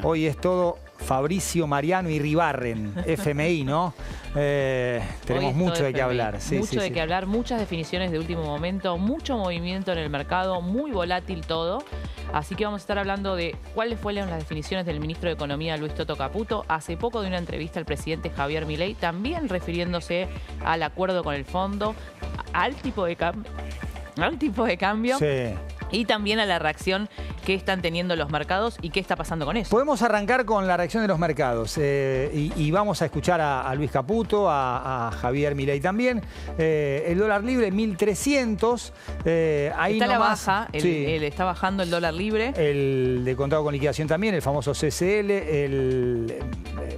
Hoy es todo Fabricio, Mariano y Ribarren, FMI, ¿no? Tenemos mucho de qué hablar. Sí, mucho de qué hablar, muchas definiciones de último momento, mucho movimiento en el mercado, muy volátil todo. Así que vamos a estar hablando de cuáles fueron las definiciones del ministro de Economía, Luis Toto Caputo, hace poco de una entrevista al presidente Javier Milei, también refiriéndose al acuerdo con el fondo, al tipo de cambio. Sí. Y también a la reacción que están teniendo los mercados y qué está pasando con eso. Podemos arrancar con la reacción de los mercados y vamos a escuchar a Luis Caputo, a Javier Milei también. El dólar libre 1.300. Ahí está a la nomás, baja, está bajando el dólar libre. El de contado con liquidación también, el famoso CCL, el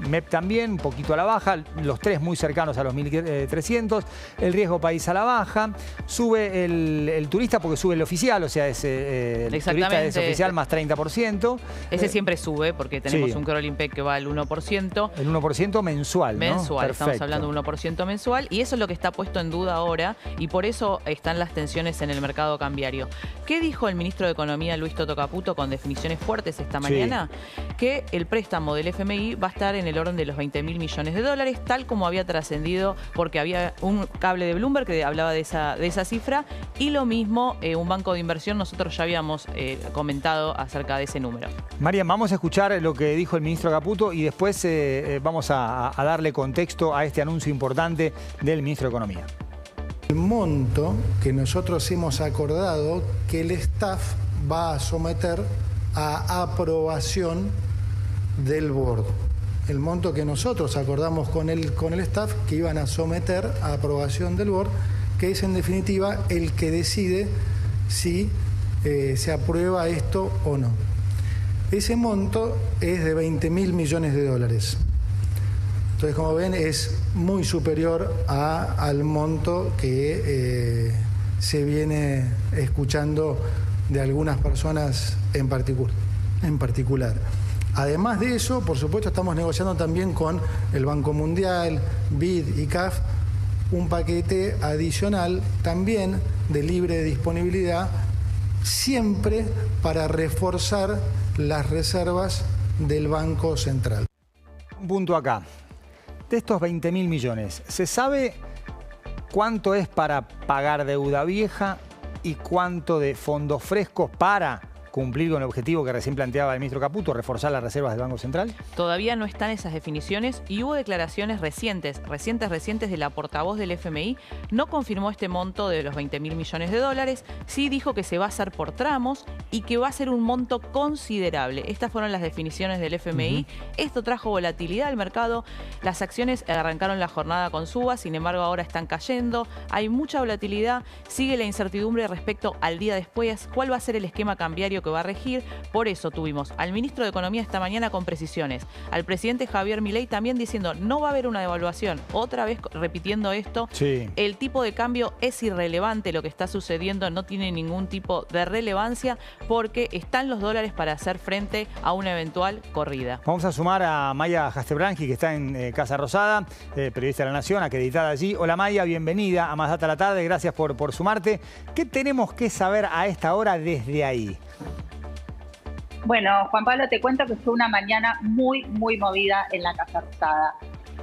MEP también, un poquito a la baja. Los tres muy cercanos a los 1.300. El riesgo país a la baja. Sube el turista porque sube el oficial, o sea, el turista es oficial más 30%. Ese siempre sube porque tenemos un crawling peg que va al 1%. El 1% mensual, ¿no? Mensual, estamos hablando de 1% mensual. Y eso es lo que está puesto en duda ahora y por eso están las tensiones en el mercado cambiario. ¿Qué dijo el ministro de Economía, Luis Toto Caputo, con definiciones fuertes esta mañana? Que el préstamo del FMI va a estar en el orden de los 20.000 millones de dólares, tal como había trascendido, porque había un cable de Bloomberg que hablaba de esa cifra, y lo mismo un banco de inversión, nosotros ya habíamos comentado acerca de ese número. Marian, vamos a escuchar lo que dijo el ministro Caputo y después vamos a darle contexto a este anuncio importante del ministro de Economía. El monto que nosotros hemos acordado que el staff va a someter a aprobación del board. El monto que nosotros acordamos con el staff que iban a someter a aprobación del board, que es en definitiva el que decide si se aprueba esto o no. Ese monto es de 20.000 millones de dólares. Entonces, como ven, es muy superior al monto que se viene escuchando de algunas personas en particular. Además de eso, por supuesto, estamos negociando también con el Banco Mundial, BID y CAF, un paquete adicional también de libre disponibilidad, siempre para reforzar las reservas del Banco Central. Un punto acá. De estos 20.000 millones, ¿se sabe cuánto es para pagar deuda vieja y cuánto de fondos frescos para cumplir con el objetivo que recién planteaba el ministro Caputo, reforzar las reservas del Banco Central? Todavía no están esas definiciones y hubo declaraciones recientes de la portavoz del FMI. No confirmó este monto de los 20.000 millones de dólares, sí dijo que se va a hacer por tramos y que va a ser un monto considerable. Estas fueron las definiciones del FMI. Esto trajo volatilidad al mercado. Las acciones arrancaron la jornada con subas, sin embargo ahora están cayendo. Hay mucha volatilidad, sigue la incertidumbre respecto al día después, cuál va a ser el esquema cambiario que va a regir. Por eso tuvimos al ministro de Economía esta mañana con precisiones, al presidente Javier Milei también diciendo no va a haber una devaluación, otra vez repitiendo esto. El tipo de cambio es irrelevante, lo que está sucediendo no tiene ningún tipo de relevancia porque están los dólares para hacer frente a una eventual corrida. Vamos a sumar a Maya Hastebranqui, que está en Casa Rosada, periodista de La Nación, acreditada allí. Hola Maya, bienvenida a Más Data a la Tarde, gracias por sumarte. ¿Qué tenemos que saber a esta hora desde ahí? Bueno, Juan Pablo, te cuento que fue una mañana muy movida en la Casa Rosada.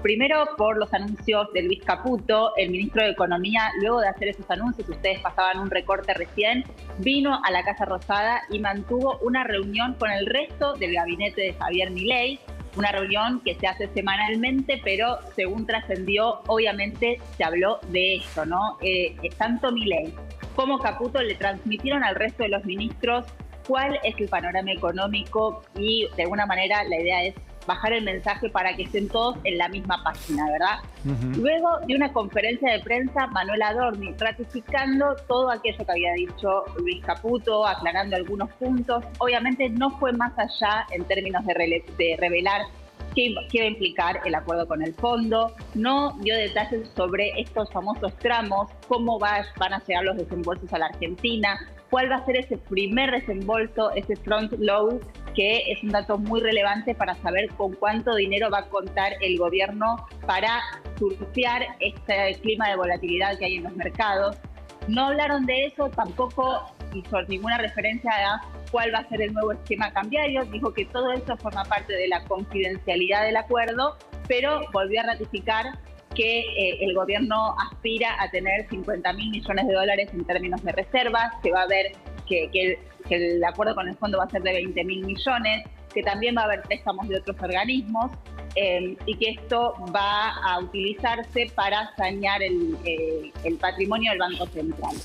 Primero por los anuncios de Luis Caputo, el ministro de Economía, luego de hacer esos anuncios, ustedes pasaban un recorte recién, vino a la Casa Rosada y mantuvo una reunión con el resto del gabinete de Javier Milei, una reunión que se hace semanalmente, pero según trascendió, obviamente se habló de esto, ¿no? Tanto Milei como Caputo le transmitieron al resto de los ministros cuál es el panorama económico y de alguna manera la idea es bajar el mensaje para que estén todos en la misma página, ¿verdad? Luego de una conferencia de prensa, Manuel Adorni ratificando todo aquello que había dicho Luis Caputo, aclarando algunos puntos. Obviamente no fue más allá en términos de revelar qué va a implicar el acuerdo con el fondo, no dio detalles sobre estos famosos tramos, cómo van a llegar los desembolsos a la Argentina, cuál va a ser ese primer desembolso, ese front load, que es un dato muy relevante para saber con cuánto dinero va a contar el gobierno para surfear este clima de volatilidad que hay en los mercados. No hablaron de eso, tampoco hizo ninguna referencia a cuál va a ser el nuevo esquema cambiario, dijo que todo eso forma parte de la confidencialidad del acuerdo, pero volvió a ratificar que el gobierno aspira a tener 50.000 millones de dólares en términos de reservas, que va a haber que el acuerdo con el fondo va a ser de 20.000 millones, que también va a haber préstamos de otros organismos y que esto va a utilizarse para sanear el patrimonio del Banco Central.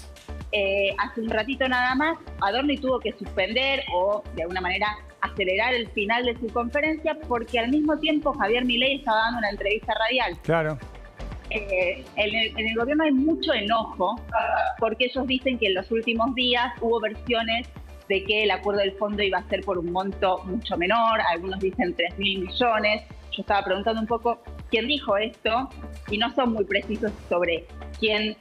Hace un ratito nada más, Adorni tuvo que suspender o de alguna manera acelerar el final de su conferencia porque al mismo tiempo Javier Milei estaba dando una entrevista radial. Claro. En el gobierno hay mucho enojo porque ellos dicen que en los últimos días hubo versiones de que el acuerdo del fondo iba a ser por un monto mucho menor, algunos dicen 3.000 millones. Yo estaba preguntando un poco quién dijo esto y no son muy precisos sobre quién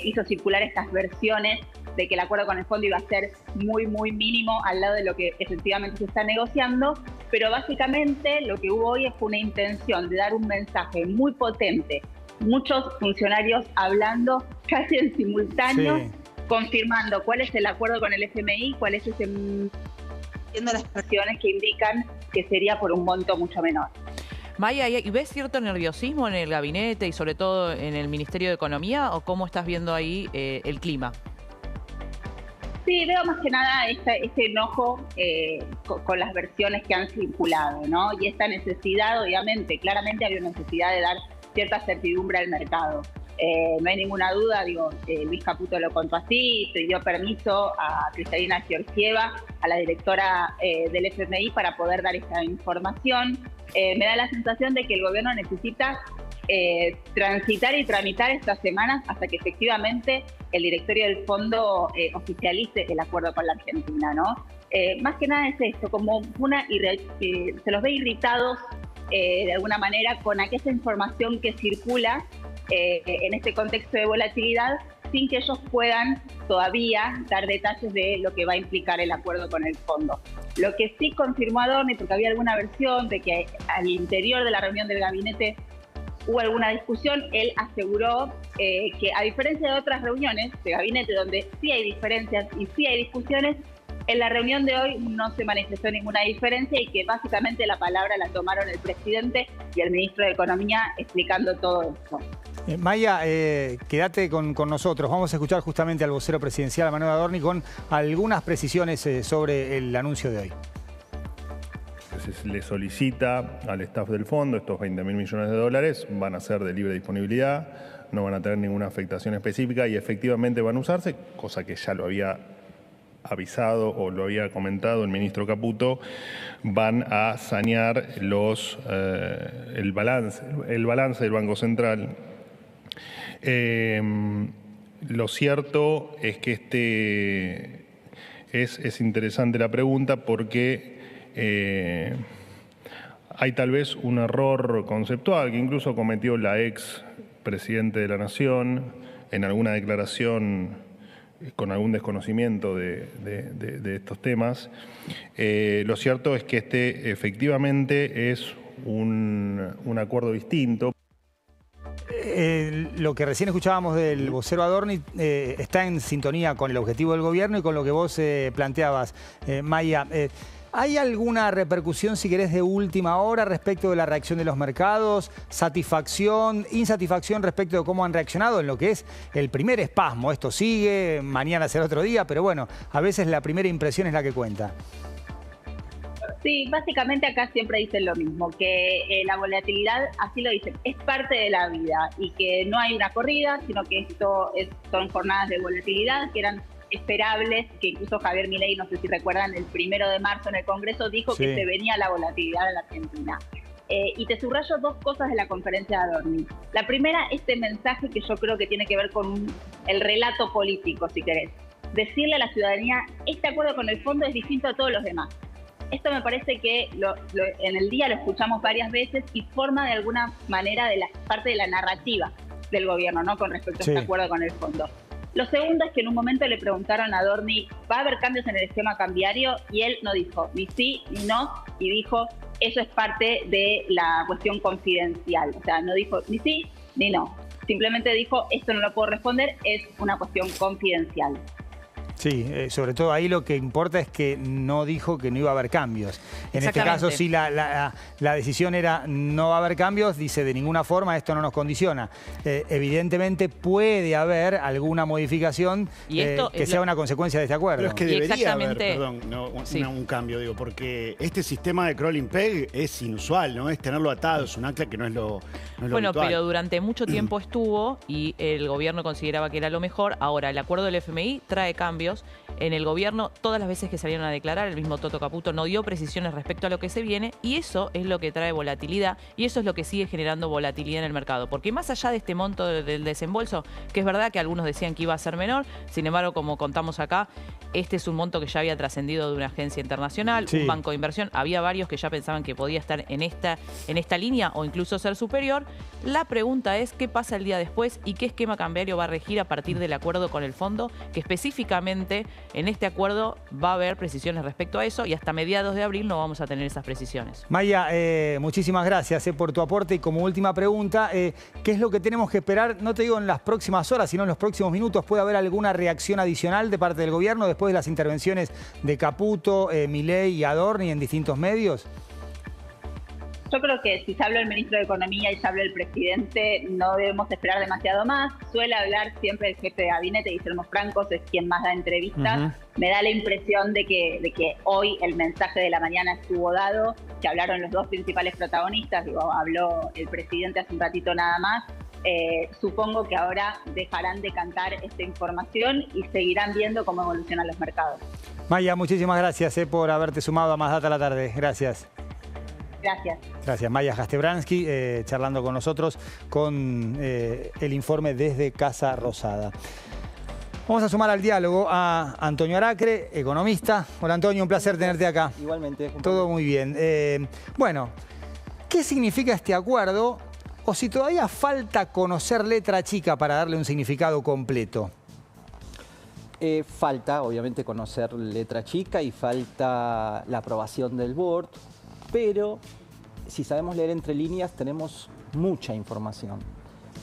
hizo circular estas versiones de que el acuerdo con el fondo iba a ser muy, muy mínimo al lado de lo que efectivamente se está negociando, pero básicamente lo que hubo hoy fue una intención de dar un mensaje muy potente. Muchos funcionarios hablando casi en simultáneo, sí, confirmando cuál es el acuerdo con el FMI, cuál es ese, viendo las versiones que indican que sería por un monto mucho menor. Maya, ¿y ves cierto nerviosismo en el gabinete y sobre todo en el Ministerio de Economía o cómo estás viendo ahí el clima? Sí, veo más que nada este enojo con las versiones que han circulado, ¿no? Y esta necesidad, obviamente, claramente había una necesidad de dar cierta certidumbre al mercado. No hay ninguna duda, Luis Caputo lo contó así, se dio permiso a Cristalina Georgieva, a la directora del FMI, para poder dar esta información. Me da la sensación de que el gobierno necesita transitar y tramitar estas semanas hasta que efectivamente el directorio del fondo oficialice el acuerdo con la Argentina, ¿no? Más que nada es esto, como se los ve irritados de alguna manera con aquella información que circula en este contexto de volatilidad sin que ellos puedan todavía dar detalles de lo que va a implicar el acuerdo con el fondo. Lo que sí confirmó Adorni, porque había alguna versión de que al interior de la reunión del gabinete hubo alguna discusión, él aseguró que a diferencia de otras reuniones de gabinete donde sí hay diferencias y sí hay discusiones, en la reunión de hoy no se manifestó ninguna diferencia y que básicamente la palabra la tomaron el presidente y el ministro de Economía explicando todo esto. Maya, quédate con nosotros. Vamos a escuchar justamente al vocero presidencial, Manuel Adorni, con algunas precisiones sobre el anuncio de hoy. Se le solicita al staff del fondo estos 20.000 millones de dólares, van a ser de libre disponibilidad, no van a tener ninguna afectación específica y efectivamente van a usarse, cosa que ya lo había avisado o lo había comentado el ministro Caputo, van a sanear el balance del Banco Central. Lo cierto es que es interesante la pregunta porque hay tal vez un error conceptual que incluso cometió la ex presidente de la Nación en alguna declaración con algún desconocimiento de estos temas. Lo cierto es que efectivamente es un acuerdo distinto. Lo que recién escuchábamos del vocero Adorni está en sintonía con el objetivo del gobierno y con lo que vos planteabas, Maya. ¿Hay alguna repercusión, si querés, de última hora respecto de la reacción de los mercados? ¿Satisfacción, insatisfacción respecto de cómo han reaccionado en lo que es el primer espasmo? Esto sigue, mañana será otro día, pero bueno, a veces la primera impresión es la que cuenta. Sí, básicamente acá siempre dicen lo mismo, que la volatilidad, así lo dicen, es parte de la vida y que no hay una corrida, sino que son jornadas de volatilidad que eran esperables, que incluso Javier Milei, no sé si recuerdan, el 1 de marzo en el Congreso dijo que se venía la volatilidad en la Argentina. Y te subrayo dos cosas de la conferencia de Adorni. La primera, este mensaje que yo creo que tiene que ver con el relato político, si querés. Decirle a la ciudadanía, este acuerdo con el fondo es distinto a todos los demás. Esto me parece que en el día lo escuchamos varias veces y forma de alguna manera de parte de la narrativa del gobierno, ¿no? Con respecto a este acuerdo con el fondo. Lo segundo es que en un momento le preguntaron a Adorni, ¿va a haber cambios en el esquema cambiario? Y él no dijo ni sí ni no, y dijo, eso es parte de la cuestión confidencial. O sea, no dijo ni sí ni no. Simplemente dijo, esto no lo puedo responder, es una cuestión confidencial. Sí, sobre todo ahí lo que importa es que no dijo que no iba a haber cambios. En este caso, sí, la decisión era no va a haber cambios, dice de ninguna forma, esto no nos condiciona. Evidentemente puede haber alguna modificación que sea una consecuencia de este acuerdo. Pero es que debería haber, perdón, un cambio, digo, porque este sistema de crawling peg es inusual, ¿no? Es tenerlo atado, es un ancla que no es lo bueno, habitual. pero durante mucho tiempo estuvo y el gobierno consideraba que era lo mejor. Ahora, el acuerdo del FMI trae cambios. En el gobierno, todas las veces que salieron a declarar, el mismo Toto Caputo no dio precisiones respecto a lo que se viene y eso es lo que trae volatilidad y eso es lo que sigue generando volatilidad en el mercado. Porque más allá de este monto del desembolso, que es verdad que algunos decían que iba a ser menor, sin embargo, como contamos acá, este es un monto que ya había trascendido de una agencia internacional, un banco de inversión. Había varios que ya pensaban que podía estar en esta línea o incluso ser superior. La pregunta es, ¿qué pasa el día después y qué esquema cambiario va a regir a partir del acuerdo con el fondo? Que específicamente en este acuerdo va a haber precisiones respecto a eso y hasta mediados de abril no vamos a tener esas precisiones. Maya, muchísimas gracias por tu aporte y como última pregunta, ¿qué es lo que tenemos que esperar? No te digo en las próximas horas, sino en los próximos minutos. ¿Puede haber alguna reacción adicional de parte del gobierno después de las intervenciones de Caputo, Milei y Adorni en distintos medios? Yo creo que si se habla el ministro de Economía y se habla el presidente, no debemos esperar demasiado más. Suele hablar siempre el jefe de gabinete, Guillermo Francos, es quien más da entrevistas. Me da la impresión de que hoy el mensaje de la mañana estuvo dado, que hablaron los dos principales protagonistas, habló el presidente hace un ratito nada más. Supongo que ahora dejarán de cantar esta información y seguirán viendo cómo evolucionan los mercados. Maya, muchísimas gracias por haberte sumado a Más Data a la Tarde. Gracias. Gracias. Gracias. Maya Jastebransky, charlando con nosotros con el informe desde Casa Rosada. Vamos a sumar al diálogo a Antonio Aracre, economista. Hola Antonio, un placer tenerte acá. Igualmente. Todo muy bien. Bueno, ¿qué significa este acuerdo? O si todavía falta conocer letra chica para darle un significado completo. Falta, obviamente, conocer letra chica y falta la aprobación del board. Pero si sabemos leer entre líneas tenemos mucha información,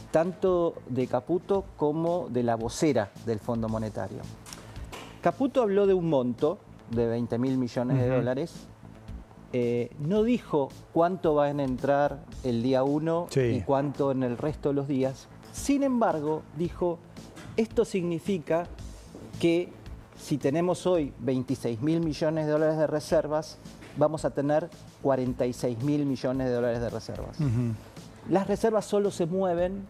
tanto de Caputo como de la vocera del Fondo Monetario. Caputo habló de un monto de 20.000 millones de dólares, no dijo cuánto van a entrar el día 1 y cuánto en el resto de los días. Sin embargo, dijo, esto significa que si tenemos hoy 26.000 millones de dólares de reservas, vamos a tener 46.000 millones de dólares de reservas. Las reservas solo se mueven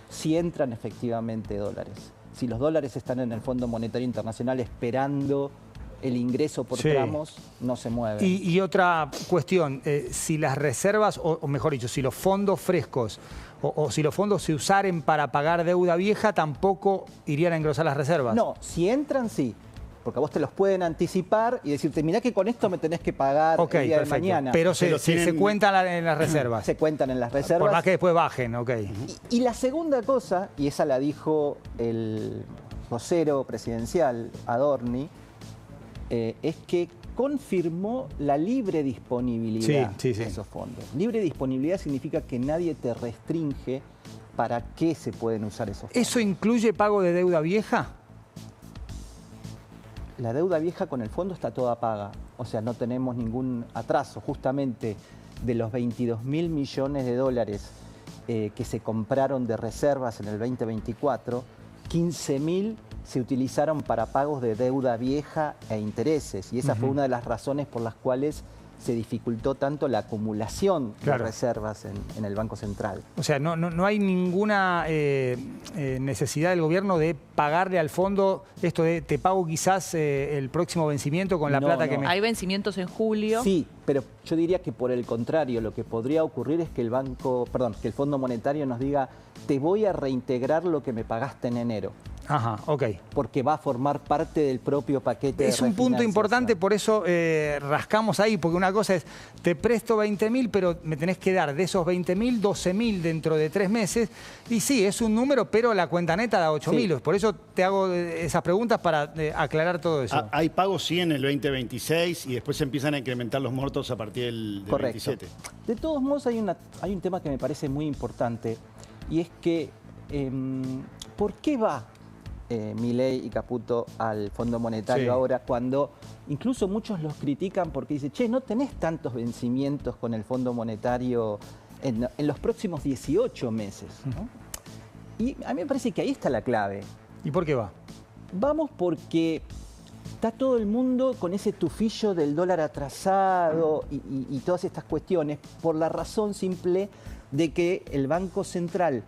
si entran efectivamente dólares. Si los dólares están en el Fondo Monetario Internacional esperando el ingreso por tramos, no se mueven. Y otra cuestión, si las reservas, o mejor dicho, si los fondos frescos o si los fondos se usaren para pagar deuda vieja, tampoco irían a engrosar las reservas. No, si entran, sí. Porque a vos te los pueden anticipar y decirte, mirá que con esto me tenés que pagar el día de mañana. Pero se cuentan en las reservas. Se cuentan en las reservas. Por más que después bajen, Y la segunda cosa, y esa la dijo el vocero presidencial, Adorni, es que confirmó la libre disponibilidad de esos fondos. Libre disponibilidad significa que nadie te restringe para qué se pueden usar esos fondos. ¿Eso incluye pago de deuda vieja? La deuda vieja con el fondo está toda paga, o sea, no tenemos ningún atraso. Justamente de los 22.000 millones de dólares que se compraron de reservas en el 2024, 15.000 se utilizaron para pagos de deuda vieja e intereses. Y esa fue una de las razones por las cuales se dificultó tanto la acumulación de reservas en el Banco Central. O sea, no hay ninguna necesidad del gobierno de pagarle al fondo esto de te pago quizás el próximo vencimiento con la plata que me... Hay vencimientos en julio. Sí, pero yo diría que por el contrario, lo que podría ocurrir es que que el Fondo Monetario nos diga te voy a reintegrar lo que me pagaste en enero. Ajá, ok. Porque va a formar parte del propio paquete de refinanciación. Es un punto importante, por eso rascamos ahí, porque una cosa es, te presto 20.000, pero me tenés que dar de esos 20.000, 12.000 dentro de 3 meses. Y sí, es un número, pero la cuenta neta da 8.000. Por eso te hago esas preguntas para aclarar todo eso. Hay pagos sí en el 2026 y después se empiezan a incrementar los montos a partir del 27. De todos modos, hay un tema que me parece muy importante y es que, ¿por qué va Milei y Caputo al Fondo Monetario ahora, cuando incluso muchos los critican porque dicen, che, no tenés tantos vencimientos con el Fondo Monetario en los próximos 18 meses, ¿no? Y a mí me parece que ahí está la clave. ¿Y por qué va? Vamos porque está todo el mundo con ese tufillo del dólar atrasado y todas estas cuestiones por la razón simple de que el Banco Central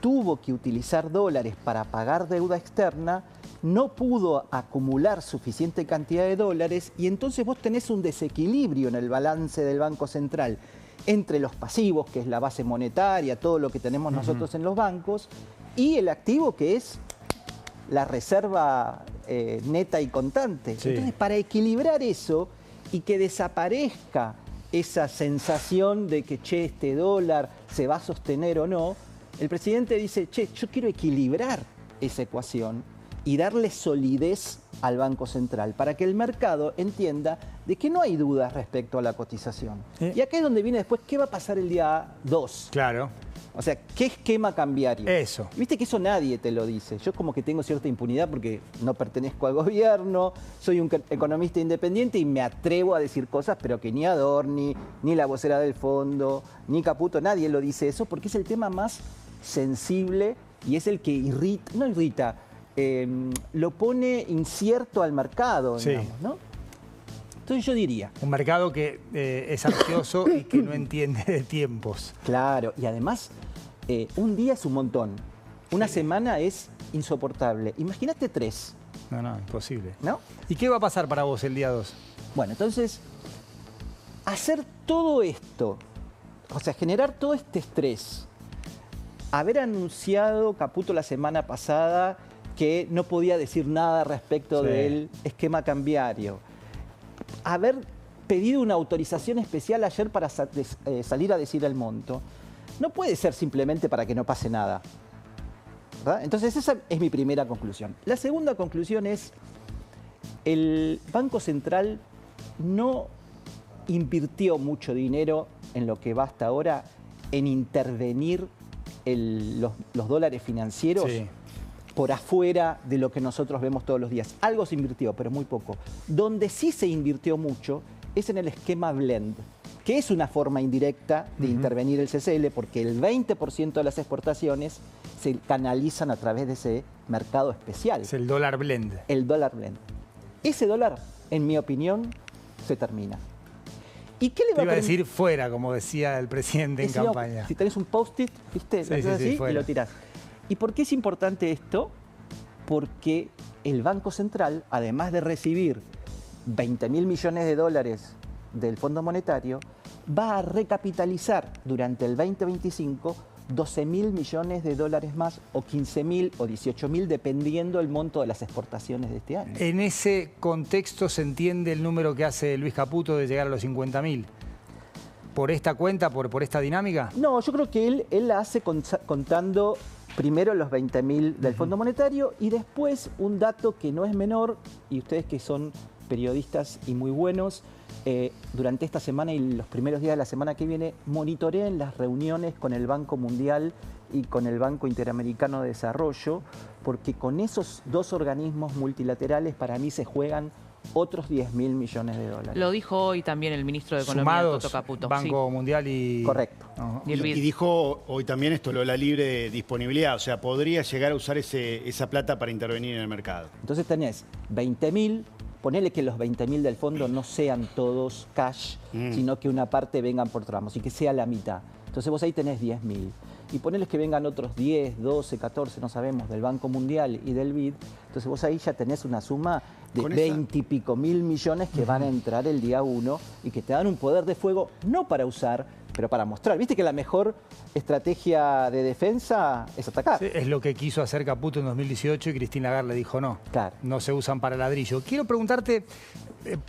tuvo que utilizar dólares para pagar deuda externa, no pudo acumular suficiente cantidad de dólares y entonces vos tenés un desequilibrio en el balance del Banco Central entre los pasivos, que es la base monetaria, todo lo que tenemos nosotros en los bancos, y el activo, que es la reserva neta y contante. Sí. Entonces, para equilibrar eso y que desaparezca esa sensación de que, che, este dólar se va a sostener o no, el presidente dice, che, yo quiero equilibrar esa ecuación y darle solidez al Banco Central para que el mercado entienda de que no hay dudas respecto a la cotización. Y acá es donde viene después, ¿qué va a pasar el día 2? Claro. O sea, ¿qué esquema cambiario? Eso. Viste que eso nadie te lo dice. Yo como que tengo cierta impunidad porque no pertenezco al gobierno, soy un economista independiente y me atrevo a decir cosas, pero que ni Adorni, ni la vocera del fondo, ni Caputo, nadie lo dice eso, porque es el tema más sensible y es el que irrita, no irrita, lo pone incierto al mercado, digamos, ¿no? Entonces yo diría... Un mercado que es ansioso y que no entiende de tiempos. Claro, y además, un día es un montón. Una semana es insoportable. Imagínate 3. No, imposible. ¿No? ¿Y qué va a pasar para vos el día 2? Bueno, entonces, hacer todo esto, o sea, generar todo este estrés, haber anunciado Caputo la semana pasada que no podía decir nada respecto del esquema cambiario, haber pedido una autorización especial ayer para salir a decir el monto, no puede ser simplemente para que no pase nada, ¿verdad? Entonces esa es mi primera conclusión. La segunda conclusión es, el Banco Central no invirtió mucho dinero en lo que va hasta ahora en intervenir los dólares financieros por afuera de lo que nosotros vemos todos los días. Algo se invirtió, pero muy poco. Donde sí se invirtió mucho es en el esquema blend, que es una forma indirecta de intervenir el CCL, porque el 20% de las exportaciones se canalizan a través de ese mercado especial. Es el dólar blend. El dólar blend. Ese dólar, en mi opinión, se termina. ¿Y qué le va Te iba a decir fuera, como decía el presidente en campaña. Si tenés un post-it, ¿viste? Sí, así, fuera. Y lo tirás. ¿Y por qué es importante esto? Porque el Banco Central, además de recibir 20.000 millones de dólares del Fondo Monetario, va a recapitalizar durante el 2025 12.000 millones de dólares más, o 15.000 o 18.000, dependiendo del monto de las exportaciones de este año. En ese contexto se entiende el número que hace Luis Caputo de llegar a los 50.000. ¿Por esta cuenta, por esta dinámica? No, yo creo que él la hace contando primero los 20.000 del Fondo Monetario y después un dato que no es menor, y ustedes que son periodistas y muy buenos, durante esta semana y los primeros días de la semana que viene, monitoreen las reuniones con el Banco Mundial y con el Banco Interamericano de Desarrollo, porque con esos dos organismos multilaterales para mí se juegan otros 10.000 millones de dólares. Lo dijo hoy también el ministro de Economía, Sumados, Toto Caputo. Banco Mundial y... Correcto. Y el BID. Y dijo hoy también esto, lo de la libre disponibilidad, o sea, podría llegar a usar esa plata para intervenir en el mercado. Entonces tenés 20.000, ponele que los 20.000 del fondo no sean todos cash, sino que una parte vengan por tramos y que sea la mitad. Entonces vos ahí tenés 10.000. Y poneles que vengan otros 10, 12, 14, no sabemos, del Banco Mundial y del BID. Entonces vos ahí ya tenés una suma de 20 y pico mil millones que van a entrar el día 1 y que te dan un poder de fuego, no para usar, pero para mostrar. ¿Viste que la mejor estrategia de defensa es atacar? Sí, es lo que quiso hacer Caputo en 2018 y Christine Lagarde le dijo no. Claro. No se usan para ladrillo. Quiero preguntarte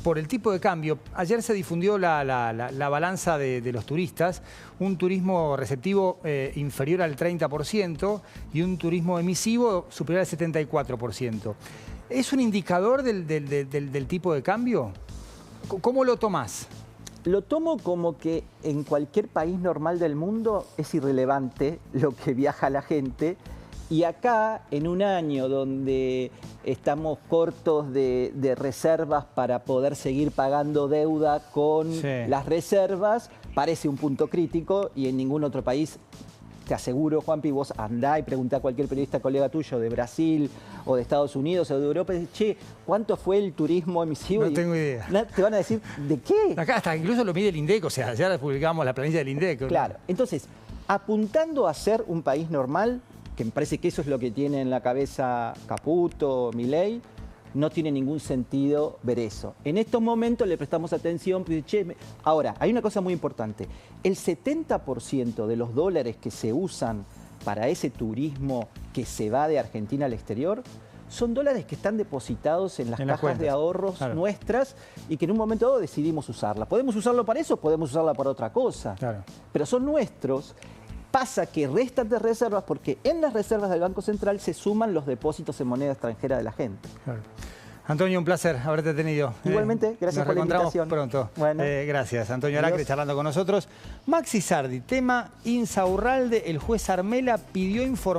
por el tipo de cambio. Ayer se difundió la balanza de los turistas, un turismo receptivo inferior al 30% y un turismo emisivo superior al 74%. ¿Es un indicador del tipo de cambio? ¿Cómo lo tomás? Lo tomo como que en cualquier país normal del mundo es irrelevante lo que viaja la gente Y acá, en un año donde estamos cortos de reservas para poder seguir pagando deuda con las reservas, parece un punto crítico y en ningún otro país, te aseguro, Juanpi, vos andá y preguntá a cualquier periodista colega tuyo de Brasil o de Estados Unidos o de Europa, y decís, che, ¿cuánto fue el turismo emisivo? No tengo idea. Te van a decir, ¿de qué? Acá hasta incluso lo mide el INDEC, o sea, ya publicamos la planilla del INDEC. Claro, entonces, apuntando a ser un país normal, que me parece que eso es lo que tiene en la cabeza Caputo, Milei, no tiene ningún sentido ver eso. En estos momentos le prestamos atención, pues, ahora, hay una cosa muy importante. El 70% de los dólares que se usan para ese turismo que se va de Argentina al exterior son dólares que están depositados en las cajas de ahorros nuestras y que en un momento dado decidimos usarla. ¿Podemos usarlo para eso? Podemos usarla para otra cosa. Claro. Pero son nuestros. Pasa que restan de reservas porque en las reservas del Banco Central se suman los depósitos en moneda extranjera de la gente. Claro. Antonio, un placer haberte tenido. Igualmente, gracias por la invitación. Nos reencontramos pronto. Bueno. Gracias. Antonio Aracre charlando con nosotros. Maxi Sardi, tema Insaurralde. El juez Armela pidió información.